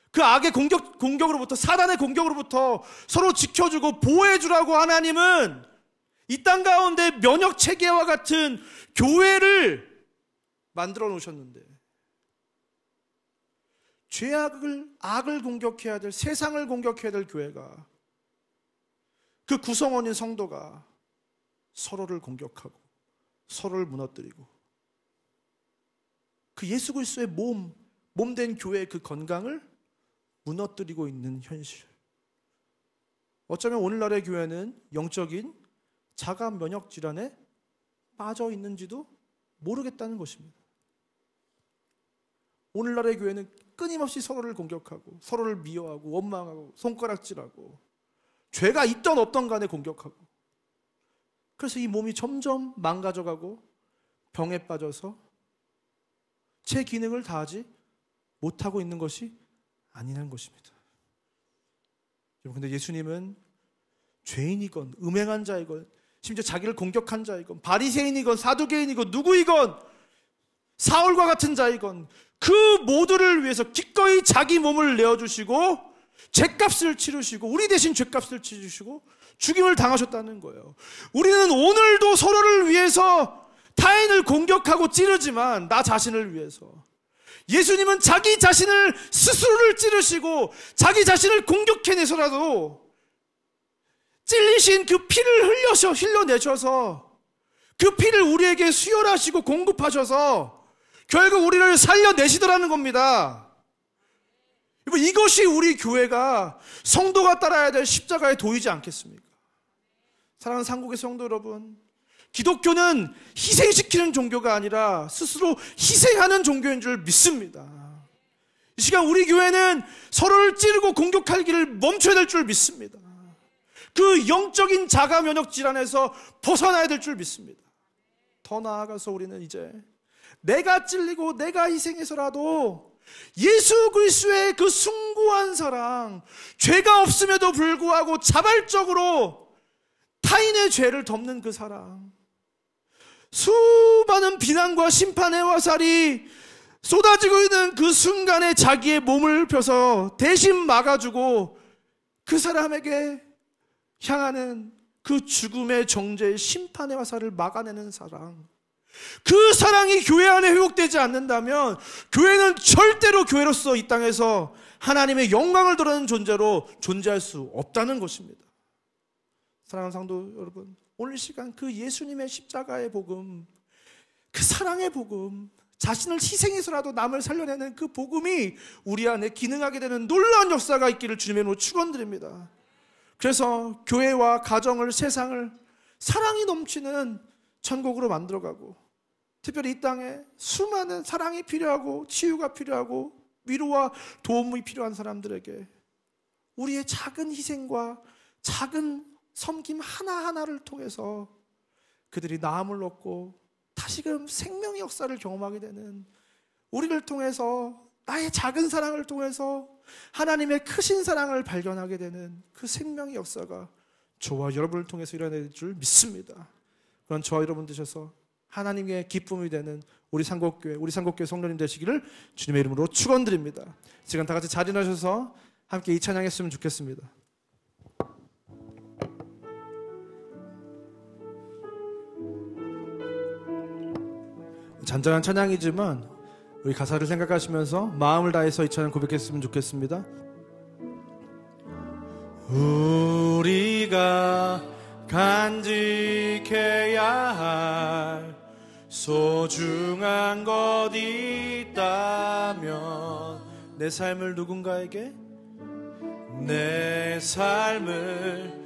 그 악의 공격으로부터, 사단의 공격으로부터 서로 지켜주고 보호해주라고 하나님은 이 땅 가운데 면역체계와 같은 교회를 만들어 놓으셨는데, 악을 공격해야 될, 세상을 공격해야 될 교회가, 그 구성원인 성도가 서로를 공격하고 서로를 무너뜨리고 그 예수 그리스도의 몸된 교회의 그 건강을 무너뜨리고 있는 현실. 어쩌면 오늘날의 교회는 영적인 자가 면역 질환에 빠져 있는지도 모르겠다는 것입니다. 오늘날의 교회는 끊임없이 서로를 공격하고 서로를 미워하고 원망하고 손가락질하고 죄가 있던 없던 간에 공격하고, 그래서 이 몸이 점점 망가져가고 병에 빠져서 제 기능을 다하지 못하고 있는 것이 아니라는 것입니다. 근데 예수님은 죄인이건 음행한 자이건 심지어 자기를 공격한 자이건 바리새인이건 사두개인이건 누구이건 사울과 같은 자이건 그 모두를 위해서 기꺼이 자기 몸을 내어주시고 죄값을 치르시고, 우리 대신 죄값을 치르시고 죽임을 당하셨다는 거예요. 우리는 오늘도 서로를 위해서 타인을 공격하고 찌르지만 나 자신을 위해서, 예수님은 자기 자신을 스스로를 찌르시고 자기 자신을 공격해내서라도 찔리신 그 피를 흘려내셔서 그 피를 우리에게 수혈하시고 공급하셔서 결국 우리를 살려내시더라는 겁니다. 이것이 우리 교회가, 성도가 따라야 될 십자가의 도이지 않겠습니까? 사랑하는 상국의 성도 여러분, 기독교는 희생시키는 종교가 아니라 스스로 희생하는 종교인 줄 믿습니다. 이 시간 우리 교회는 서로를 찌르고 공격할 길을 멈춰야 될 줄 믿습니다. 그 영적인 자가 면역 질환에서 벗어나야 될 줄 믿습니다. 더 나아가서 우리는 이제 내가 찔리고 내가 희생해서라도 예수 그리스도의 그 숭고한 사랑, 죄가 없음에도 불구하고 자발적으로 타인의 죄를 덮는 그 사랑, 수많은 비난과 심판의 화살이 쏟아지고 있는 그 순간에 자기의 몸을 펴서 대신 막아주고 그 사람에게 향하는 그 죽음의 정죄의 심판의 화살을 막아내는 사랑, 그 사랑이 교회 안에 회복되지 않는다면 교회는 절대로 교회로서 이 땅에서 하나님의 영광을 드러내는 존재로 존재할 수 없다는 것입니다. 사랑하는 성도 여러분, 오늘 시간 그 예수님의 십자가의 복음, 그 사랑의 복음, 자신을 희생해서라도 남을 살려내는 그 복음이 우리 안에 기능하게 되는 놀라운 역사가 있기를 주님의 이름으로 축원드립니다. 그래서 교회와 가정을, 세상을 사랑이 넘치는 천국으로 만들어가고, 특별히 이 땅에 수많은 사랑이 필요하고 치유가 필요하고 위로와 도움이 필요한 사람들에게 우리의 작은 희생과 작은 섬김 하나하나를 통해서 그들이 나음을 얻고 다시금 생명의 역사를 경험하게 되는, 우리를 통해서, 나의 작은 사랑을 통해서 하나님의 크신 사랑을 발견하게 되는 그 생명의 역사가 저와 여러분을 통해서 일어날 줄 믿습니다. 그런 저와 여러분 되셔서 하나님의 기쁨이 되는 우리 상곡교회 성도님 되시기를 주님의 이름으로 축원드립니다. 지금 다 같이 자리에 나셔서 함께 이 찬양했으면 좋겠습니다. 잔잔한 찬양이지만 우리 가사를 생각하시면서 마음을 다해서 이 찬양 고백했으면 좋겠습니다. 우리가 간직해야 할 소중한 것 있다면 내 삶을 누군가에게, 내 삶을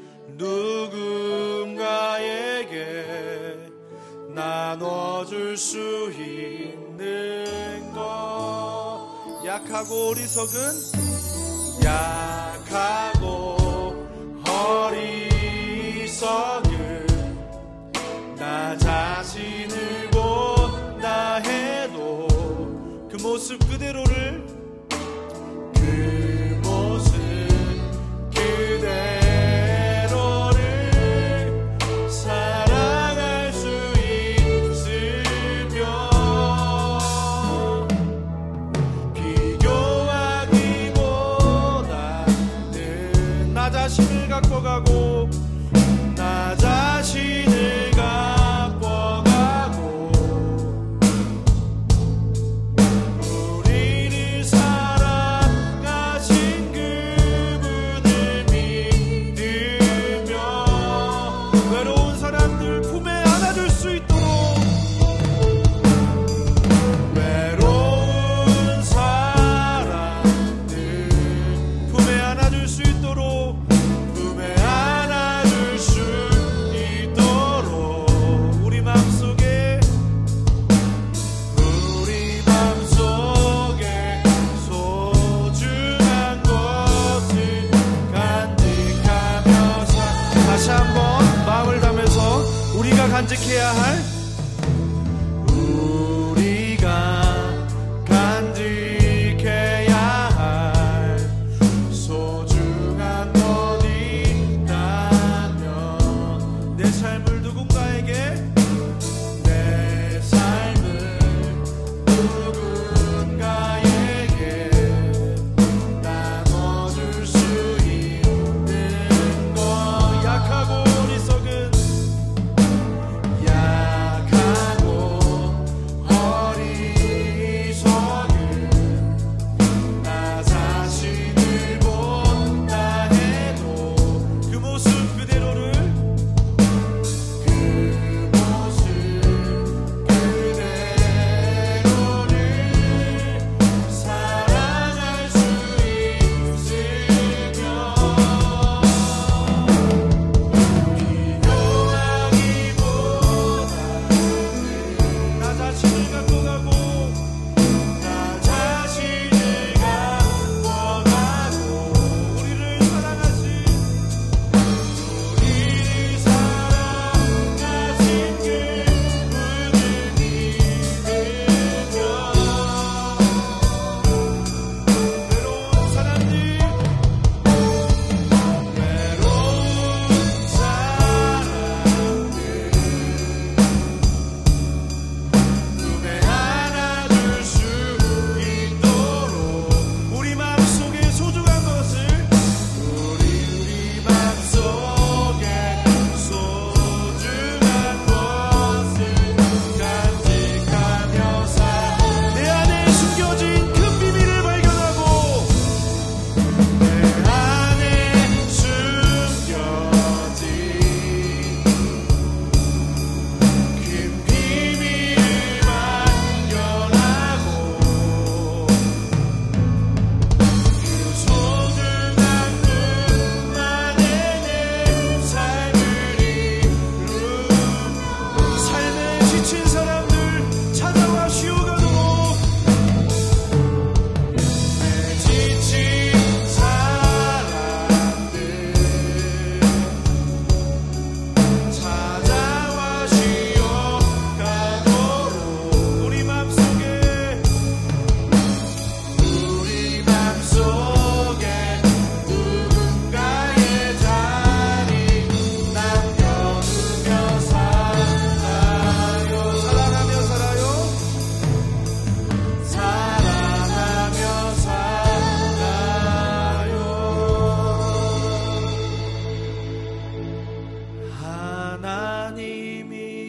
누군가에게 나눠줄 수 있는 것. 약하고 어리석은 나 자신을 본다 해도 그 모습 그대로를, 그 모습 그대로를 사랑할 수 있으며 비교하기보다는 나 자신을 갖고 가고, 나 자신을 갖고 가고 우리를 사랑하신 그분을 믿으며 외로운 사람들 품에 안아줄 수 있도록, 외로운 사람들 품에 안아줄 수 있도록, 품에 안아줄 수 있도록 우리 마음속에 소중한 것을 간직하며 다시 한번 마음을 담아서 우리가 간직해야 할, 우리가 간직해야 할 소중한 것 있다면 내 삶을 누군가에게, 내 삶을 누군가에게 나눠줄 수 있는 것. 약하고 어리석은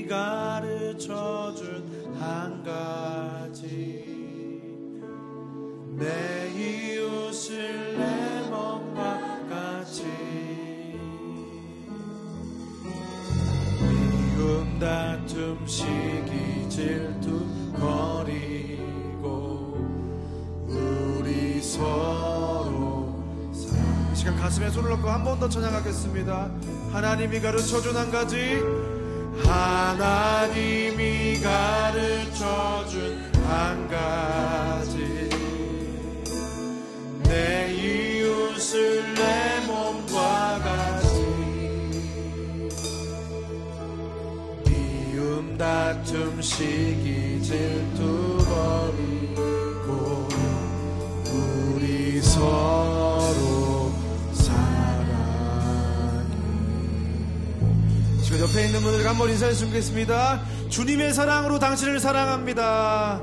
가르쳐준 한 가지, 내 이웃을 내 몸과 같이, 미움 다툼 시기 질투 버리고 우리 서로 사랑. 이 시간 가슴에 손을 얹고 한 번 더 찬양하겠습니다. 하나님이 가르쳐준 한 가지, 하나님이 가르쳐준 한 가지, 내 이웃을 내 몸과 같이, 미움 다툼 시기 질투 버리고 우리 서로 사랑해. 지금 옆에 있는 분들 한번 인사해 주시겠습니다. 주님의 사랑으로 당신을 사랑합니다.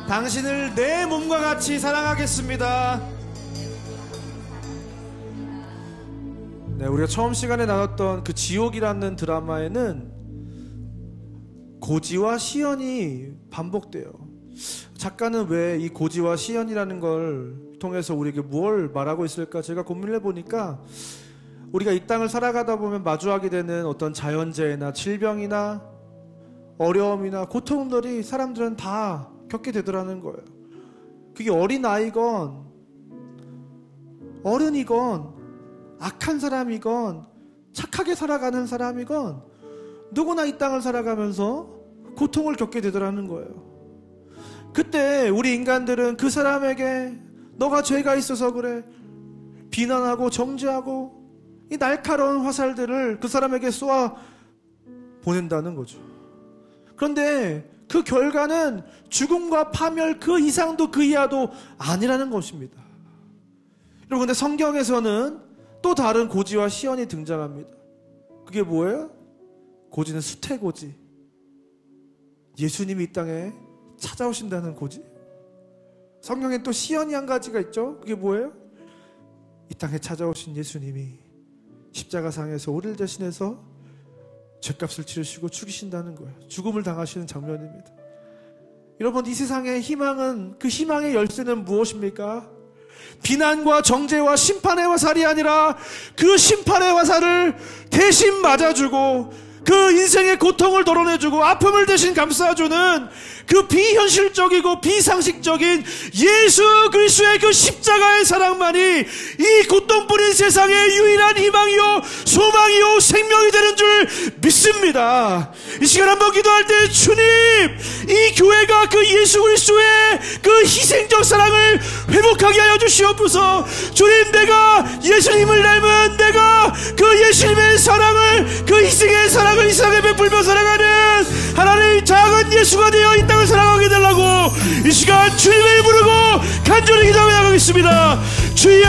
당신을 내 몸과 같이 사랑하겠습니다. 네, 우리가 처음 시간에 나눴던 그 지옥이라는 드라마에는 고지와 시연이 반복돼요. 작가는 왜 이 고지와 시연이라는 걸 통해서 우리에게 무엇을 말하고 있을까 제가 고민을 해보니까, 우리가 이 땅을 살아가다 보면 마주하게 되는 어떤 자연재해나 질병이나 어려움이나 고통들이 사람들은 다 겪게 되더라는 거예요. 그게 어린아이건 어른이건 악한 사람이건 착하게 살아가는 사람이건 누구나 이 땅을 살아가면서 고통을 겪게 되더라는 거예요. 그때 우리 인간들은 그 사람에게 너가 죄가 있어서 그래 비난하고 정죄하고 이 날카로운 화살들을 그 사람에게 쏘아 보낸다는 거죠. 그런데 그 결과는 죽음과 파멸 그 이상도 그 이하도 아니라는 것입니다. 여러분, 근데 성경에서는 또 다른 고지와 시연이 등장합니다. 그게 뭐예요? 고지는 수태고지. 예수님이 이 땅에 찾아오신다는 고지. 성경에 또 시연이 한 가지가 있죠. 그게 뭐예요? 이 땅에 찾아오신 예수님이 십자가상에서 우리를 대신해서 죄값을 치르시고 죽이신다는 거예요. 죽음을 당하시는 장면입니다. 여러분, 이 세상의 희망은, 그 희망의 열쇠는 무엇입니까? 비난과 정죄와 심판의 화살이 아니라 그 심판의 화살을 대신 맞아주고 그 인생의 고통을 덜어내주고 아픔을 대신 감싸주는 그 비현실적이고 비상식적인 예수 그리스도의 그 십자가의 사랑만이 이 고통뿐인 세상의 유일한 희망이요 소망이요 생명이 되는 줄 믿습니다. 이 시간 한번 기도할 때, 주님, 이 교회가 그 예수 그리스도의 그 희생적 사랑을 회복하게 하여 주시옵소서. 주님, 내가 예수님을 닮은, 내가 그 예수님의 사랑을, 그 희생의 사랑을 이 세상에 베풀며 살아가는 하나님의 작은 예수가 되어 이 땅을 사랑하게 되려고 이 시간 주님을 부르고 간절히 기도하며 나가겠습니다. 주여,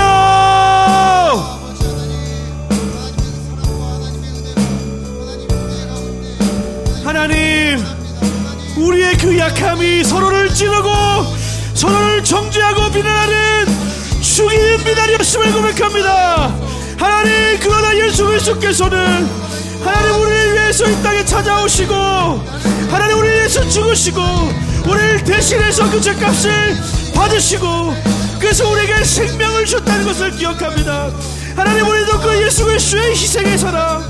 하나님, 우리의 그 약함이 서로를 찌르고 서로를 정죄하고 비난하는 죽이는 비난이었음을 고백합니다. 하나님, 그러나 예수 그리스도께서는 하나님 우리를 위해서 이 땅에 찾아오시고 하나님 우리를 위해서 죽으시고 우리를 대신해서 그 죄값을 받으시고 그래서 우리에게 생명을 주셨다는 것을 기억합니다. 하나님, 우리도 그 예수 그리스도의 희생의 사랑,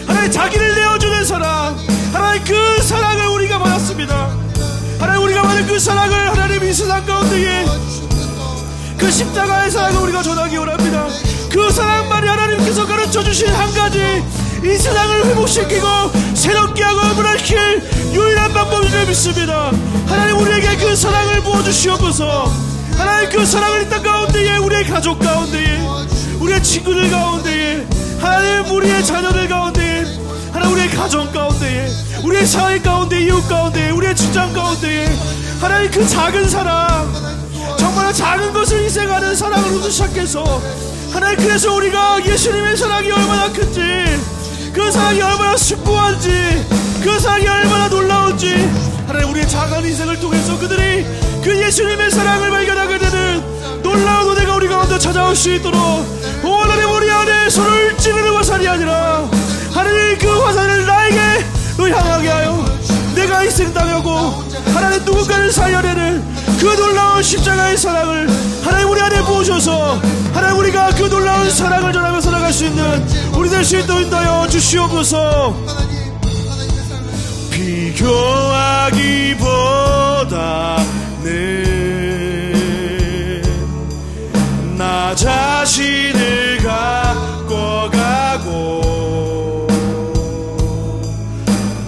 하나님 자기를 내어주는 사랑, 하나님 그 사랑을 우리가 받았습니다. 하나님, 우리가 받은 그 사랑을 하나님 이 세상 가운데에 그 십자가의 사랑을 우리가 전하기 원합니다. 그 사랑만이 하나님께서 가르쳐주신 한 가지, 이 세상을 회복시키고 새롭게 하고 변화시킬 유일한 방법인 줄 믿습니다. 하나님, 우리에게 그 사랑을 부어주시옵소서. 하나님, 그 사랑을 이 땅 가운데에, 우리의 가족 가운데에, 우리의 친구들 가운데에, 하나님 우리의 자녀들 가운데에, 하나님 우리의 가정 가운데에, 우리의 사회 가운데, 이웃 가운데에, 우리의 직장 가운데에 하나님 그 작은 사랑, 정말 작은 것을 희생하는 사랑으로 시작해서 하나님, 그래서 우리가 예수님의 사랑이 얼마나 큰지, 그 사랑이 얼마나 숭고한지, 그 사랑이 얼마나 놀라운지 하나님 우리의 작은 인생을 통해서 그들이 그 예수님의 사랑을 발견하게 되는 놀라운 은혜가 우리 가운데 찾아올 수 있도록, 하나님 우리 안에 서로를 찌르는 화살이 아니라 하나님 그 화살을 나에게 향하게 하여 내가 희생당하고 하나님 누군가를 살려내는 그 놀라운 십자가의 사랑을 하나님 우리 안에 부으셔서 하나님 우리가 그 놀라운 사랑을 전하며 살아갈 수 있는 우리 될 수 있도록 인도하여 주시옵소서. 비교하기보다는 나 자신을 갖고 가고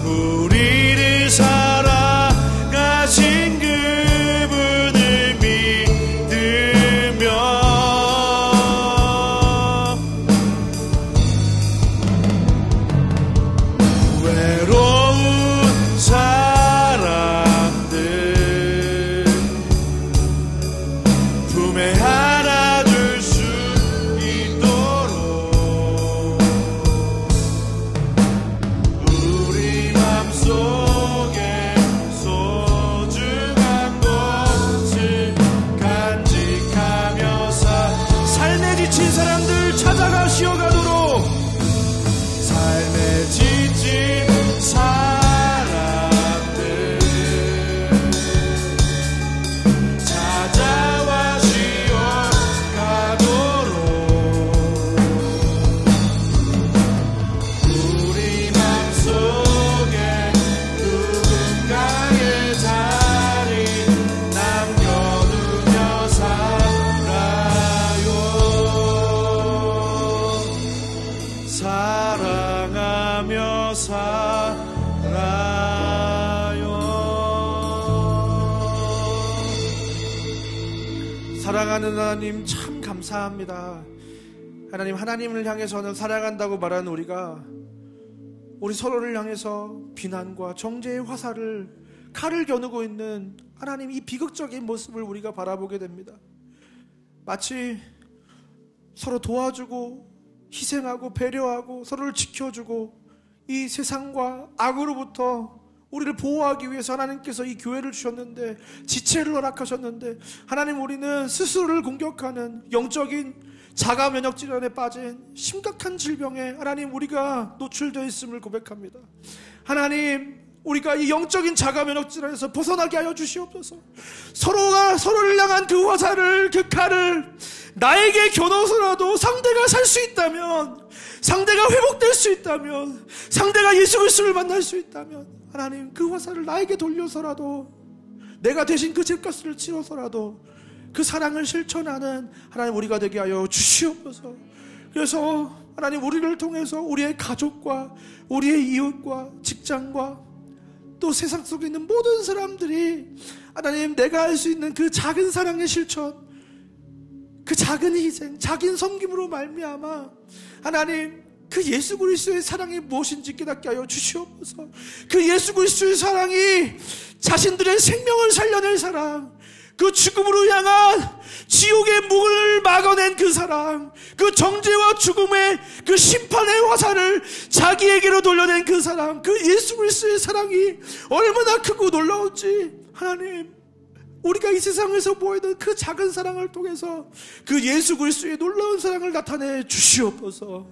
우리를 사랑하신 그분을 믿으며 외로운 사람들 품에 안아줄 수 있도록 우리 맘속에 소중한 것을 간직하며 삶에 지친 사람들 찾아가 쉬어가도록 삶에 지친 사람들 찾아와 쉬어가도록 우리 맘속에 누군가의 자리 남겨두며 사랑하며 살아요. 사랑하는 하나님 참 감사합니다. 하나님, 하나님을 향해서는 사랑한다고 말하는 우리가 우리 서로를 향해서 비난과 정죄의 화살을 칼을 겨누고 있는 하나님 이 비극적인 모습을 우리가 바라보게 됩니다. 마치 서로 도와주고 희생하고 배려하고 서로를 지켜주고 이 세상과 악으로부터 우리를 보호하기 위해서 하나님께서 이 교회를 주셨는데 지체를 허락하셨는데 하나님 우리는 스스로를 공격하는 영적인 자가 면역 질환에 빠진 심각한 질병에 하나님 우리가 노출되어 있음을 고백합니다. 하나님 우리가 이 영적인 자가 면역 질환에서 벗어나게 하여 주시옵소서. 서로가 서로를 향한 그 화살을 그 칼을 나에게 겨눠서라도 상대가 살 수 있다면, 상대가 회복될 수 있다면, 상대가 예수 그리스도를 만날 수 있다면 하나님 그 화살을 나에게 돌려서라도 내가 대신 그 죄값을 치러서라도 그 사랑을 실천하는 하나님 우리가 되게 하여 주시옵소서. 그래서 하나님 우리를 통해서 우리의 가족과 우리의 이웃과 직장과 또 세상 속에 있는 모든 사람들이 하나님 내가 할 수 있는 그 작은 사랑의 실천, 그 작은 희생, 작은 섬김으로 말미암아 하나님 그 예수 그리스도의 사랑이 무엇인지 깨닫게 하여 주시옵소서. 그 예수 그리스도의 사랑이 자신들의 생명을 살려낼 사랑, 그 죽음으로 향한 지옥의 문을 막아낸 그 사랑, 그 정죄와 죽음의 그 심판의 화살을 자기에게로 돌려낸 그 사랑, 그 예수 그리스도의 사랑이 얼마나 크고 놀라운지 하나님 우리가 이 세상에서 보이는 그 작은 사랑을 통해서 그 예수 그리스도의 놀라운 사랑을 나타내 주시옵소서.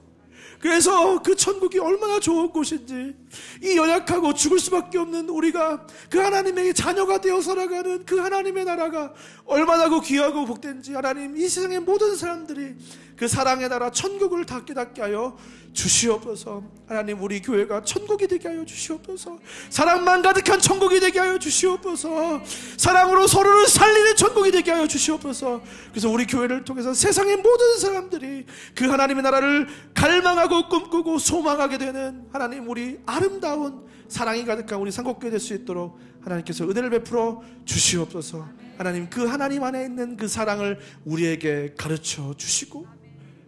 그래서 그 천국이 얼마나 좋은 곳인지, 이 연약하고 죽을 수밖에 없는 우리가 그 하나님의 자녀가 되어 살아가는 그 하나님의 나라가 얼마나 그 귀하고 복된지 하나님 이 세상의 모든 사람들이 그 사랑의 나라 천국을 다 깨닫게 하여 주시옵소서. 하나님 우리 교회가 천국이 되게 하여 주시옵소서. 사랑만 가득한 천국이 되게 하여 주시옵소서. 사랑으로 서로를 살리는 천국이 되게 하여 주시옵소서. 그래서 우리 교회를 통해서 세상의 모든 사람들이 그 하나님의 나라를 갈망하고 꿈꾸고 소망하게 되는 하나님 우리 아름다운 사랑이 가득한 우리 상곡교회 될 수 있도록 하나님께서 은혜를 베풀어 주시옵소서. 하나님 그 하나님 안에 있는 그 사랑을 우리에게 가르쳐 주시고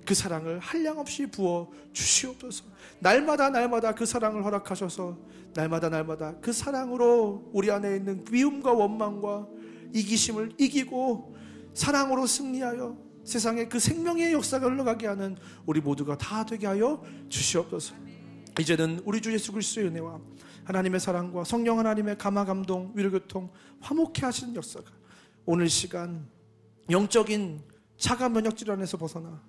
그 사랑을 한량없이 부어 주시옵소서. 날마다 날마다 그 사랑을 허락하셔서 날마다 날마다 그 사랑으로 우리 안에 있는 미움과 원망과 이기심을 이기고 사랑으로 승리하여 세상에 그 생명의 역사가 흘러가게 하는 우리 모두가 다 되게 하여 주시옵소서. 이제는 우리 주 예수 그리스도의 은혜와 하나님의 사랑과 성령 하나님의 감화감동 위로교통 화목케 하시는 역사가 오늘 시간 영적인 자가 면역 질환에서 벗어나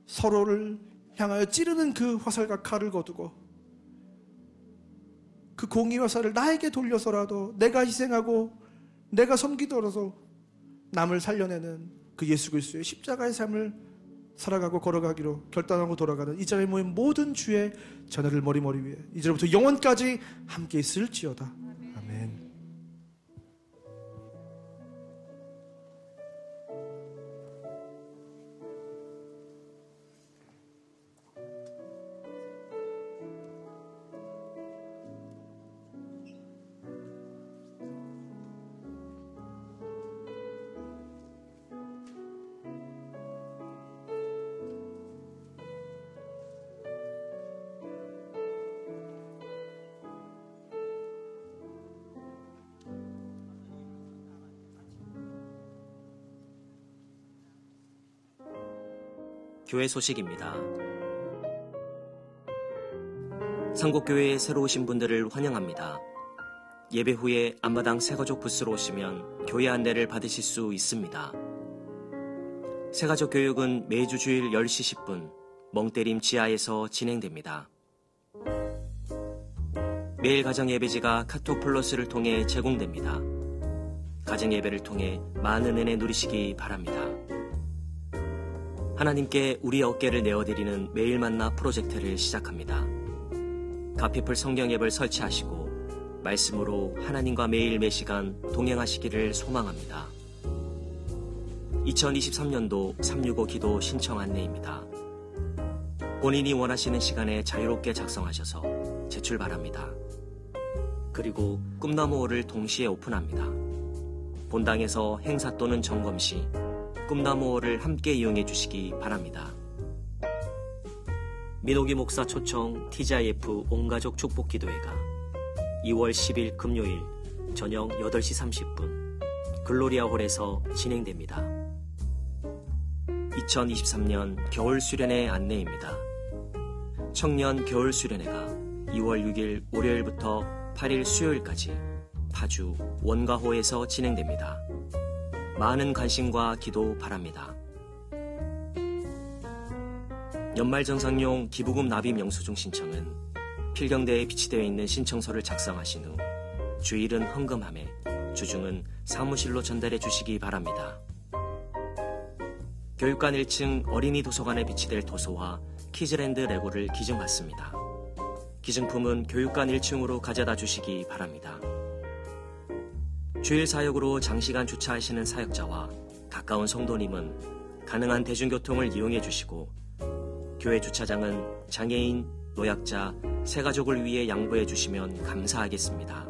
서로를 향하여 찌르는 그 화살과 칼을 거두고 그 공의와 사를 나에게 돌려서라도 내가 희생하고 내가 섬기더라도 남을 살려내는 그 예수 그리스도의 십자가의 삶을 살아가고 걸어가기로 결단하고 돌아가는 이 자리에 모인 모든 주의 자녀들 머리 위에 이제부터 영원까지 함께 있을지어다. 아멘. 교회 소식입니다. 상곡교회에 새로 오신 분들을 환영합니다. 예배 후에 앞마당 새가족 부스로 오시면 교회 안내를 받으실 수 있습니다. 새가족 교육은 매주 주일 10시 10분 멍때림 지하에서 진행됩니다. 매일 가정 예배지가 카톡 플러스를 통해 제공됩니다. 가정 예배를 통해 많은 은혜 누리시기 바랍니다. 하나님께 우리 어깨를 내어드리는 매일 만나 프로젝트를 시작합니다. 가피풀 성경 앱을 설치하시고 말씀으로 하나님과 매일 매시간 동행하시기를 소망합니다. 2023년도 365 기도 신청 안내입니다. 본인이 원하시는 시간에 자유롭게 작성하셔서 제출 바랍니다. 그리고 꿈나무홀을 동시에 오픈합니다. 본당에서 행사 또는 점검 시 꿈나무홀을 함께 이용해 주시기 바랍니다. 민호기 목사 초청 TGIF 온가족 축복기도회가 2월 10일 금요일 저녁 8시 30분 글로리아홀에서 진행됩니다. 2023년 겨울 수련회 안내입니다. 청년 겨울 수련회가 2월 6일 월요일부터 8일 수요일까지 파주 원가호에서 진행됩니다. 많은 관심과 기도 바랍니다. 연말정산용 기부금 납입 영수증 신청은 필경대에 비치되어 있는 신청서를 작성하신 후 주일은 헌금함에 주중은 사무실로 전달해 주시기 바랍니다. 교육관 1층 어린이 도서관에 비치될 도서와 키즈랜드 레고를 기증받습니다. 기증품은 교육관 1층으로 가져다 주시기 바랍니다. 주일 사역으로 장시간 주차하시는 사역자와 가까운 성도님은 가능한 대중교통을 이용해 주시고 교회 주차장은 장애인, 노약자, 새가족을 위해 양보해 주시면 감사하겠습니다.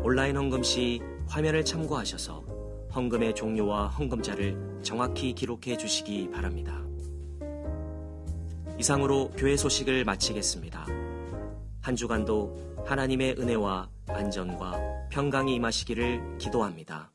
온라인 헌금 시 화면을 참고하셔서 헌금의 종류와 헌금자를 정확히 기록해 주시기 바랍니다. 이상으로 교회 소식을 마치겠습니다. 한 주간도 하나님의 은혜와 안전과 평강이 임하시기를 기도합니다.